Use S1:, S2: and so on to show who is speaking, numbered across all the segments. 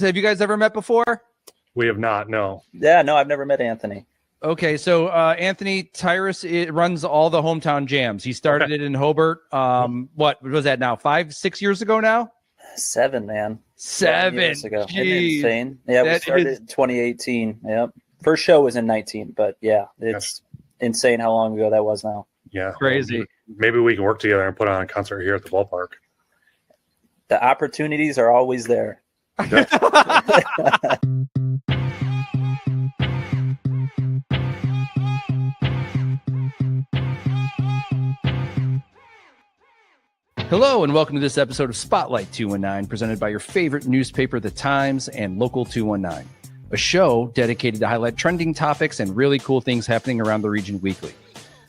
S1: Have you guys ever met before?
S2: We have not, no.
S3: Yeah, no, I've never met Anthony.
S1: Okay, so Anthony Tyrus runs all the hometown jams. He started it in Hobart. What was that now? 5-6 years ago now?
S3: 7, man.
S1: 7
S3: years ago.
S1: Jeez.
S3: Isn't it insane? Yeah, we started in 2018. Yep. First show was in 19, but yeah, it's insane how long ago that was now.
S2: Yeah.
S1: Crazy.
S2: Maybe we can work together and put on a concert here at the ballpark.
S3: The opportunities are always there.
S2: Yep.
S1: Hello and welcome to this episode of Spotlight 219, presented by your favorite newspaper, The Times, and Local 219, a show dedicated to highlight trending topics and really cool things happening around the region weekly.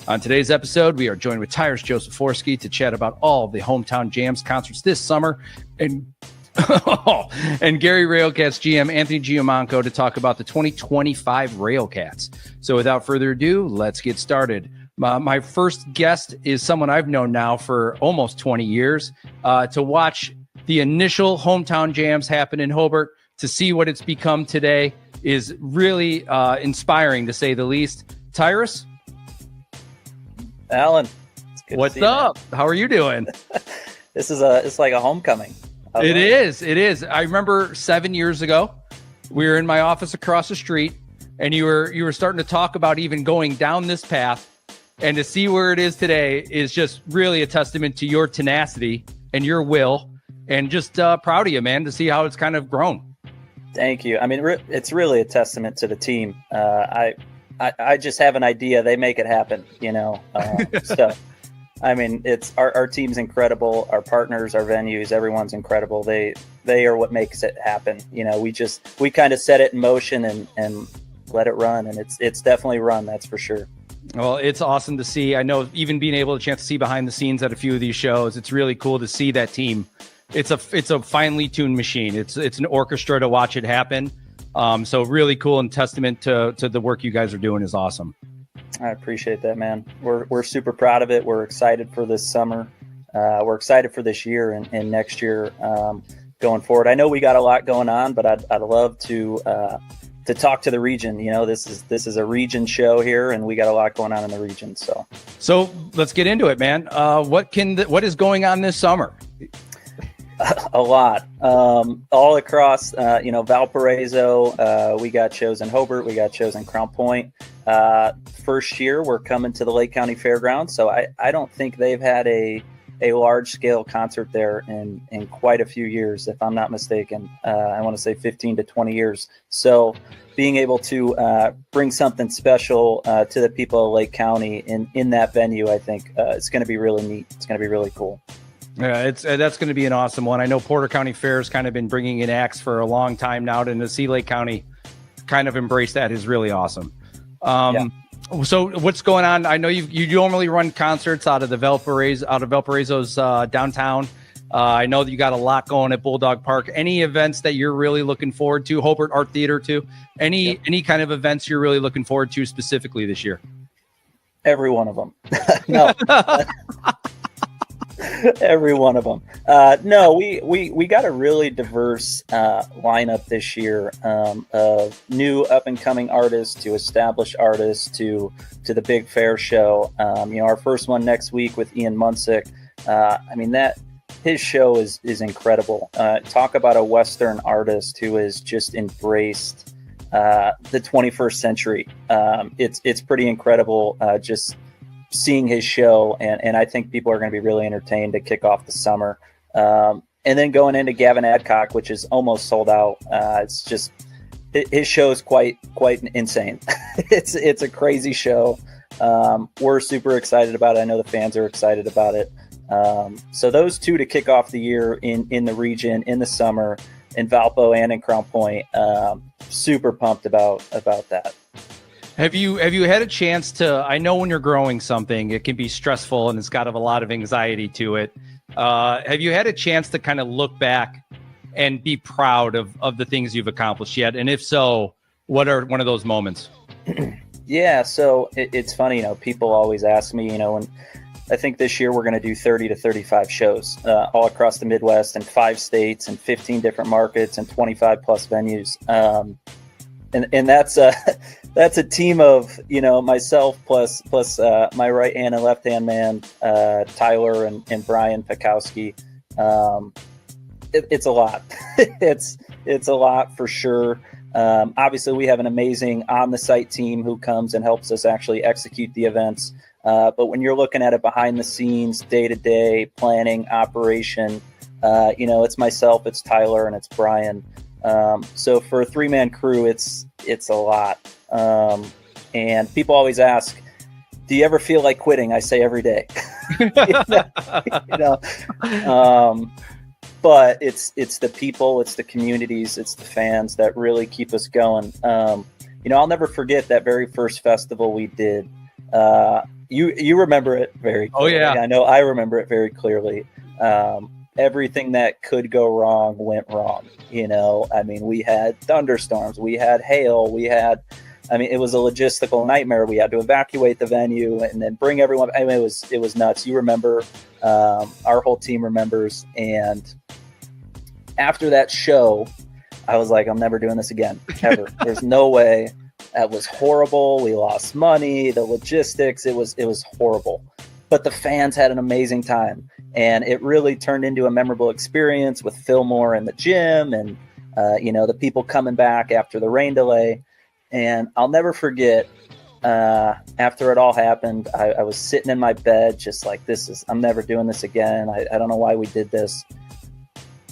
S1: On today's episode, we are joined with Tyrus Joseforsky to chat about all of the hometown jams concerts this summer, and Gary RailCats GM Anthony Giammanco to talk about the 2025 RailCats. So without further ado, let's get started. My first guest is someone I've known now for almost 20 years. To watch the initial hometown jams happen in Hobart, to see what it's become today is really inspiring, to say the least. Tyrus?
S3: Alan, it's good
S1: What's
S3: to see
S1: up? How are you doing?
S3: It's like a homecoming.
S1: It is. I remember 7 years ago, we were in my office across the street, and you were starting to talk about even going down this path. And to see where it is today is just really a testament to your tenacity and your will, and just proud of you, man, to see how it's kind of grown.
S3: Thank you. I mean, it's really a testament to the team. I just have an idea. They make it happen, you know. So, I mean, it's our team's incredible. Our partners, our venues, everyone's incredible. They are what makes it happen. You know, we kind of set it in motion and let it run, and it's definitely run. That's for sure.
S1: Well, it's awesome to see. I know even being able to chance to see behind the scenes at a few of these shows, it's really cool to see that team. It's a finely tuned machine. It's an orchestra to watch it happen. So really cool, and testament to the work you guys are doing is awesome.
S3: I appreciate that, man. We're super proud of it. We're excited for this summer. We're excited for this year and next year going forward. I know we got a lot going on, but I'd love to talk to the region. You know, this is a region show here, and we got a lot going on in the region. So
S1: let's get into it, man. What is going on this summer?
S3: A lot, all across, Valparaiso. We got shows in Hobart. We got shows in Crown Point. First year, we're coming to the Lake County Fairgrounds. So I don't think they've had a large scale concert there in quite a few years, if I'm not mistaken. I want to say 15 to 20 years. So being able to bring something special to the people of Lake County in that venue, I think it's going to be really neat. It's going to be really cool.
S1: Yeah, that's going to be an awesome one. I know Porter County Fair's kind of been bringing in acts for a long time now, and to see Lake County kind of embrace that is really awesome. So what's going on? I know you normally run concerts out of Valparaiso's downtown. I know that you got a lot going at Bulldog Park. Any events that you're really looking forward to? Hobart Art Theater too. Any kind of events you're really looking forward to specifically this year?
S3: Every one of them. No. Every one of them. No, we got a really diverse lineup this year of new up and coming artists to established artists to the big fair show. Our first one next week with Ian Munsick. His show is incredible. Talk about a Western artist who has just embraced the 21st century. It's pretty incredible. Just seeing his show, and I think people are going to be really entertained to kick off the summer. And then going into Gavin Adcock, which is almost sold out. It's just his show is quite insane. It's a crazy show. We're super excited about it. I know the fans are excited about it. So those two to kick off the year in the region in the summer, in Valpo and in Crown Point. Super pumped about that.
S1: Have you had a chance to, I know when you're growing something, it can be stressful and it's got a lot of anxiety to it. Have you had a chance to kind of look back and be proud of the things you've accomplished yet? And if so, what are one of those moments?
S3: Yeah, so it's funny, people always ask me, when I think this year we're going to do 30 to 35 shows all across the Midwest in 5 states and 15 different markets and 25 plus venues. And that's a team of, myself plus my right hand and left hand man, Tyler and Brian Pekowski. It's a lot. It's a lot for sure. Obviously we have an amazing on the site team who comes and helps us actually execute the events. But when you're looking at it behind the scenes, day to day planning, operation, it's myself, it's Tyler, and it's Brian. So for a 3-man crew, it's a lot. And people always ask, do you ever feel like quitting? I say every day. But it's the people, it's the communities, it's the fans that really keep us going. I'll never forget that very first festival we did. You remember it very clearly.
S1: Oh, yeah.
S3: I know I remember it very clearly. Everything that could go wrong went wrong. We had thunderstorms, we had hail, it was a logistical nightmare. We had to evacuate the venue and then bring everyone. It was nuts. You remember, our whole team remembers. And after that show, I was like, I'm never doing this again, ever. There's no way. That was horrible. We lost money, the logistics, it was horrible. But the fans had an amazing time. And it really turned into a memorable experience with Fillmore in the gym and, the people coming back after the rain delay. And I'll never forget, after it all happened, I was sitting in my bed just like, I'm never doing this again. I don't know why we did this.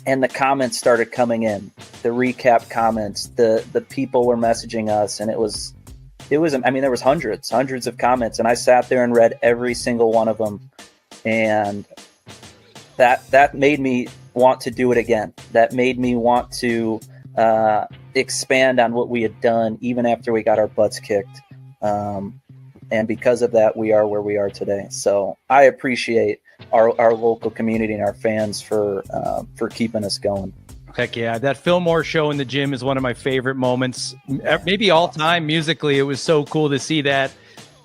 S3: And the comments started coming in, the recap comments, the people were messaging us, and it was, there was hundreds of comments, and I sat there and read every single one of them. And that made me want to do it again. That made me want to expand on what we had done, even after we got our butts kicked. And because of that, we are where we are today. So I appreciate our local community and our fans for keeping us going.
S1: Heck yeah. That Fillmore show in the gym is one of my favorite moments, maybe all time musically. It was so cool to see that.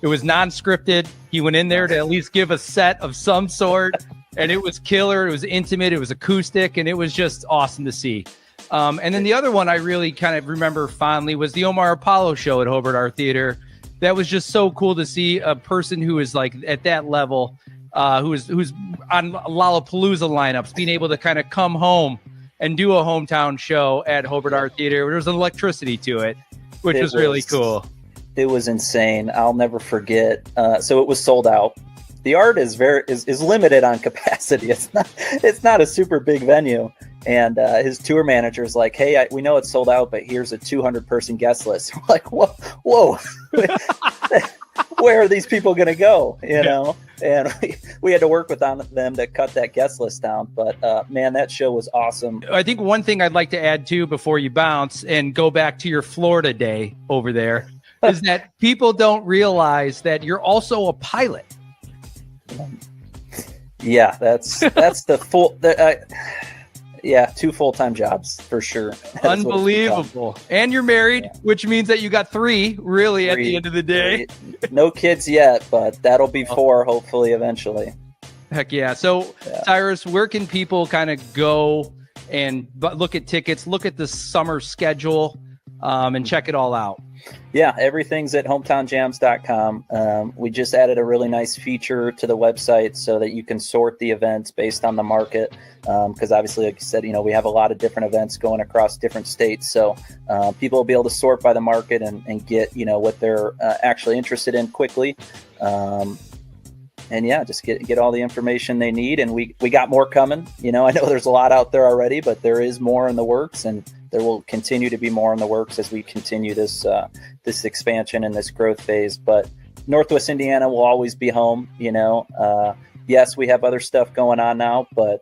S1: It was non-scripted. He went in there to at least give a set of some sort, and it was killer. It was intimate. It was acoustic, and it was just awesome to see. And then the other one I really kind of remember fondly was the Omar Apollo show at Hobart Art Theater. That was just so cool to see a person who is like at that level, who's on Lollapalooza lineups, being able to kind of come home and do a hometown show at Hobart Art Theater. There was an electricity to it, which was really cool.
S3: It was insane. I'll never forget. So it was sold out. The art is limited on capacity. It's not a super big venue. And his tour manager is like, hey, we know it's sold out, but here's a 200-person guest list. We're like, whoa. Where are these people going to go? And we had to work with them to cut that guest list down. But man, that show was awesome.
S1: I think one thing I'd like to add too, before you bounce and go back to your Florida day over there, is that people don't realize that you're also a pilot.
S3: Yeah, that's the full. Yeah, 2 full-time jobs for sure. That's
S1: unbelievable. And you're married, which means that you got 3 really at the end of the day.
S3: 3. No kids yet, but that'll be 4 hopefully eventually.
S1: Heck yeah. So Tyrus, where can people kind of go and look at tickets, look at the summer schedule, and check it all out?
S3: Yeah, everything's at hometownjams.com. We just added a really nice feature to the website so that you can sort the events based on the market. Because obviously, like you said, we have a lot of different events going across different states. So people will be able to sort by the market and get, what they're actually interested in quickly. And yeah, just get all the information they need. And we got more coming. I know there's a lot out there already, but there is more in the works, and there will continue to be more in the works as we continue this expansion and this growth phase. But Northwest Indiana will always be home. Yes, we have other stuff going on now, but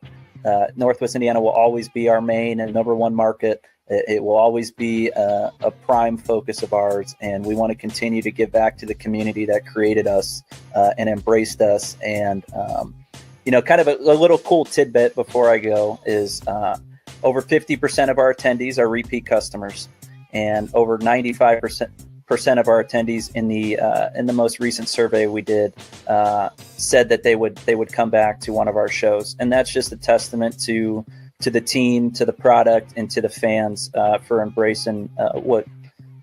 S3: Northwest Indiana will always be our main and number one market. It will always be a prime focus of ours, and we want to continue to give back to the community that created us and embraced us. And kind of a little cool tidbit before I go is over 50% of our attendees are repeat customers, and over 95% of our attendees in the most recent survey we did said that they would come back to one of our shows, and that's just a testament to the team, to the product, and to the fans for embracing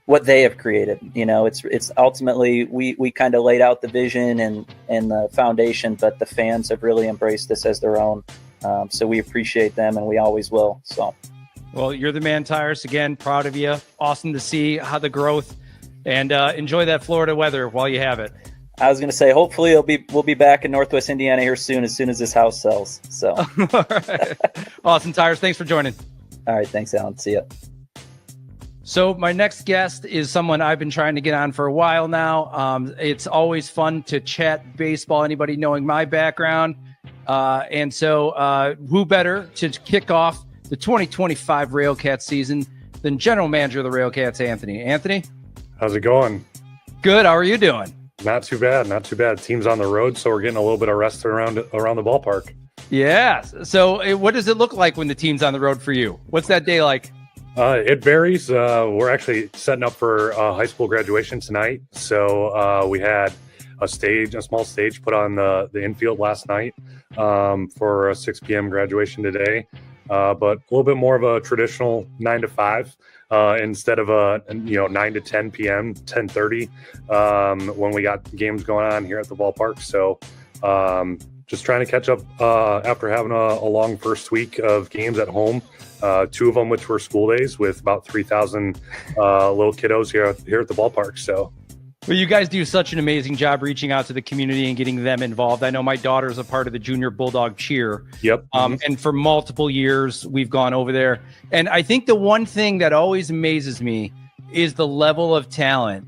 S3: what they have created. It's ultimately we kind of laid out the vision and the foundation, but the fans have really embraced this as their own. So we appreciate them, and we always will. So.
S1: Well, you're the man, Tyrus. Again, proud of you. Awesome to see how the growth, and enjoy that Florida weather while you have it. I
S3: was going to say, hopefully we'll be back in Northwest Indiana here soon as this house sells. So,
S1: all right. Awesome, Tyrus. Thanks for joining.
S3: All right. Thanks, Alan. See ya.
S1: So my next guest is someone I've been trying to get on for a while now. It's always fun to chat baseball, anybody knowing my background. And so who better to kick off the 2025 RailCats season than General Manager of the RailCats, Anthony. Anthony?
S2: How's it going?
S1: Good. How are you doing?
S2: Not too bad. Not too bad. Team's on the road, so we're getting a little bit of rest around the ballpark.
S1: Yeah. So what does it look like when the team's on the road for you? What's that day like?
S2: It varies. We're actually setting up for high school graduation tonight. So we had a small stage put on the infield last night for a 6 p.m. graduation today. But a little bit more of a traditional 9 to 5 instead of a 9 to 10 p.m., 10:30 when we got games going on here at the ballpark. So just trying to catch up after having a long first week of games at home. 2 of them which were school days with about 3,000 little kiddos here at the ballpark. So.
S1: Well, you guys do such an amazing job reaching out to the community and getting them involved. I know my daughter's a part of the Junior Bulldog Cheer.
S2: Yep.
S1: And for multiple years, we've gone over there. And I think the one thing that always amazes me is the level of talent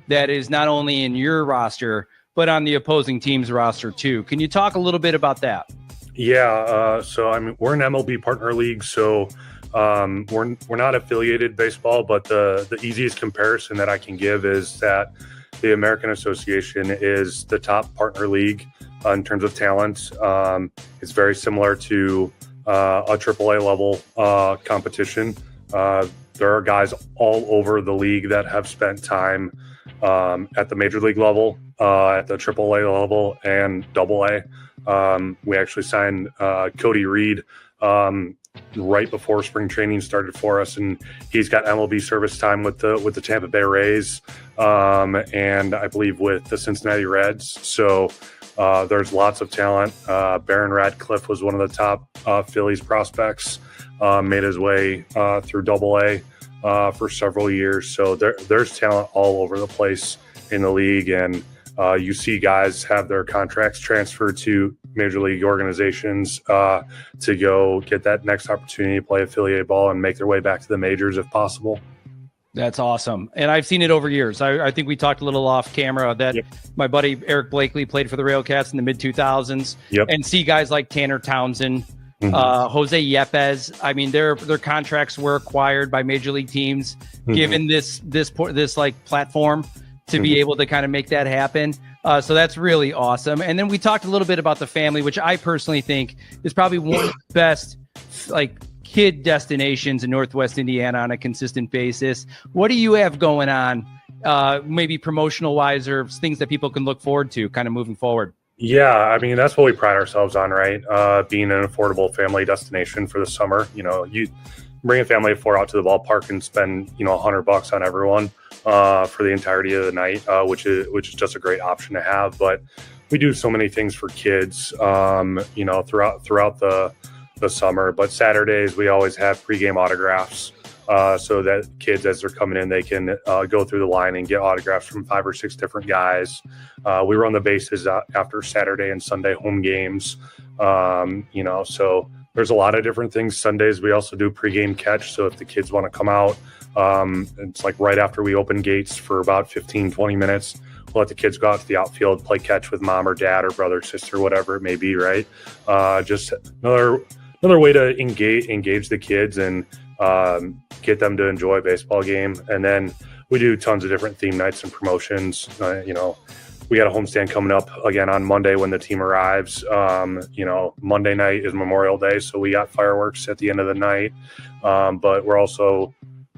S1: that is not only in your roster, but on the opposing team's roster too. Can you talk a little bit about that?
S2: Yeah. So, we're an MLB partner league, so we're not affiliated baseball, but the easiest comparison that I can give is that the American Association is the top partner league in terms of talent. It's very similar to a AAA level competition. There are guys all over the league that have spent time at the major league level, at the AAA level, and AA. We actually signed Cody Reed right before spring training started for us, and he's got MLB service time with the Tampa Bay Rays, and I believe with the Cincinnati Reds. So there's lots of talent. Baron Radcliffe was one of the top Phillies prospects, made his way through AA for several years. So there's talent all over the place in the league, and you see guys have their contracts transferred to major league organizations to go get that next opportunity to play affiliate ball and make their way back to the majors if possible.
S1: That's awesome. And I've seen it over years. I think we talked a little off camera that my buddy Eric Blakely played for the RailCats in the mid 2000s and see guys like Tanner Townsend, Jose Yepes. I mean, their contracts were acquired by major league teams, given this like platform to be able to kind of make that happen. So that's really awesome. And then we talked a little bit about the family, which I personally think is probably one of the best like kid destinations in Northwest Indiana on a consistent basis. What do you have going on, maybe promotional wise, or things that people can look forward to kind of moving forward?
S2: Yeah, I mean, that's what we pride ourselves on, right? Being an affordable family destination for the summer. You bring a family of 4 out to the ballpark and spend, $100 on everyone for the entirety of the night, which is just a great option to have. But we do so many things for kids, throughout the summer. But Saturdays, we always have pregame autographs so that kids, as they're coming in, they can go through the line and get autographs from 5 or 6 different guys. We run the bases after Saturday and Sunday home games, so there's a lot of different things. Sundays, we also do pregame catch. So if the kids want to come out, it's like right after we open gates for about 15, 20 minutes, we'll let the kids go out to the outfield, play catch with mom or dad or brother, sister, whatever it may be, right? Just another way to engage the kids and get them to enjoy a baseball game. And then we do tons of different theme nights and promotions. We got a homestand coming up again on Monday when the team arrives. Monday night is Memorial Day, so we got fireworks at the end of the night. But we're also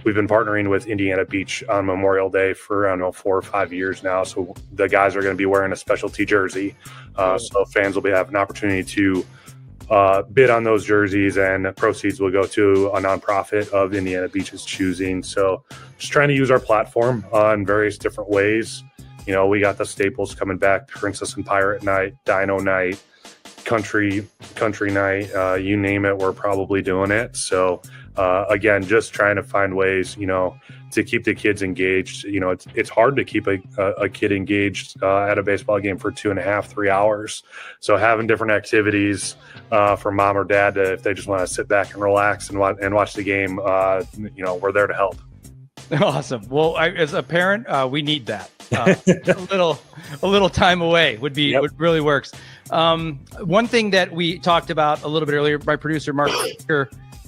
S2: we've been partnering with Indiana Beach on Memorial Day for, I don't know, 4 or 5 years now. So the guys are going to be wearing a specialty jersey. So fans will have an opportunity to bid on those jerseys, and proceeds will go to a nonprofit of Indiana Beach's choosing. So just trying to use our platform in various different ways. You know, we got the staples coming back: Princess and Pirate Night, Dino Night, Country Night, you name it, we're probably doing it. So again, just trying to find ways, you know, to keep the kids engaged. You know, it's hard to keep a kid engaged at a baseball game for 2.5, 3 hours. So having different activities for mom or dad if they just want to sit back and relax and watch the game, you know, we're there to help.
S1: Awesome. Well, as a parent, we need that. A little time away would really works. One thing that we talked about a little bit earlier, my producer Mark,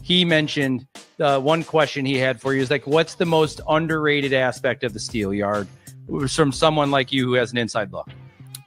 S1: he mentioned one question he had for you is like, what's the most underrated aspect of the Steel Yard? From someone like you who has an inside look.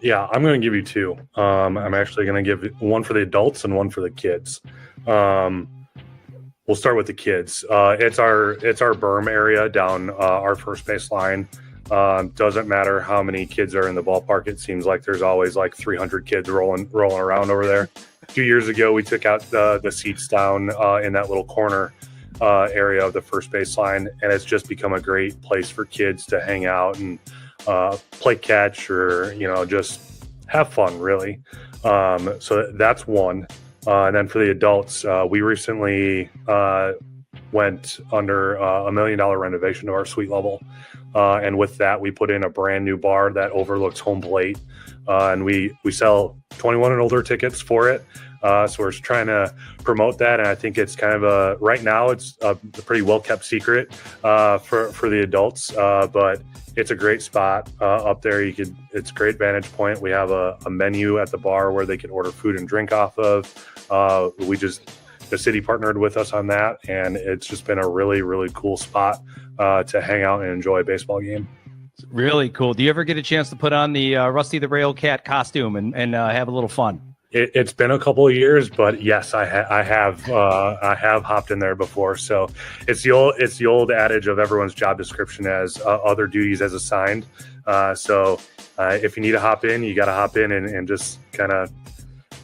S2: Yeah, I'm going to give you two. I'm actually going to give one for the adults and one for the kids. We'll start with the kids. It's our berm area down our first base line. Doesn't matter how many kids are in the ballpark. It seems like there's always like 300 kids rolling around over there. A few years ago, we took out the seats down in that little corner area of the first base line, and it's just become a great place for kids to hang out and play catch, or, you know, just have fun, really. So that's one. And then for the adults, we recently went under $1 million renovation to our suite level. And with that, we put in a brand new bar that overlooks home plate. And we sell 21 and older tickets for it. So we're trying to promote that. And I think it's kind of right now it's a pretty well kept secret for the adults. But it's a great spot up there. It's a great vantage point. We have a menu at the bar where they can order food and drink off of. The city partnered with us on that, and it's just been a really, really cool spot to hang out and enjoy a baseball game.
S1: Really cool. Do you ever get a chance to put on the Rusty the Railcat costume and have a little fun?
S2: It's been a couple of years, but yes, I have hopped in there before. So it's the old adage of everyone's job description as other duties as assigned. So if you need to hop in, you got to hop in and just kind of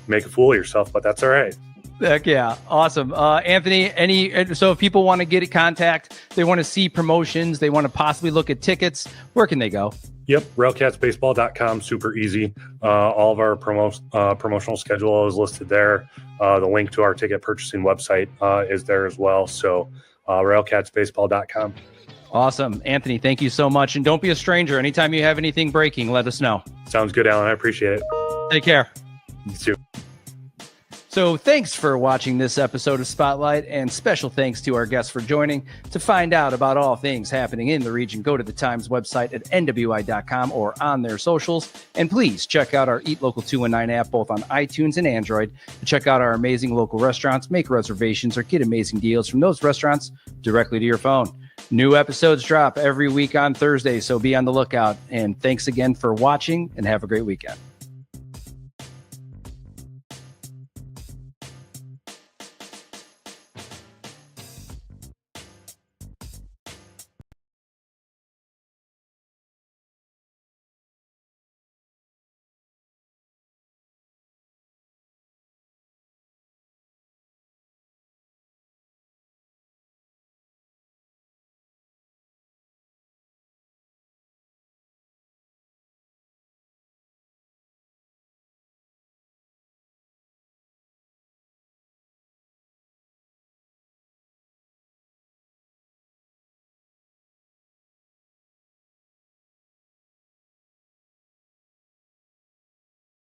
S2: make a fool of yourself, but that's all right.
S1: Heck yeah. Awesome. Anthony, so if people want to get in contact, they want to see promotions, they want to possibly look at tickets, where can they go?
S2: Yep. RailcatsBaseball.com. Super easy. All of our promotional schedule is listed there. The link to our ticket purchasing website is there as well. So RailcatsBaseball.com.
S1: Awesome. Anthony, thank you so much. And don't be a stranger. Anytime you have anything breaking, let us know.
S2: Sounds good, Alan. I appreciate it.
S1: Take care.
S2: You too.
S1: So thanks for watching this episode of Spotlight, and special thanks to our guests for joining. To find out about all things happening in the region, go to the Times website at nwi.com or on their socials. And please check out our Eat Local 219 app, both on iTunes and Android, to check out our amazing local restaurants, make reservations, or get amazing deals from those restaurants directly to your phone. New episodes drop every week on Thursday, so be on the lookout. And thanks again for watching, and have a great weekend.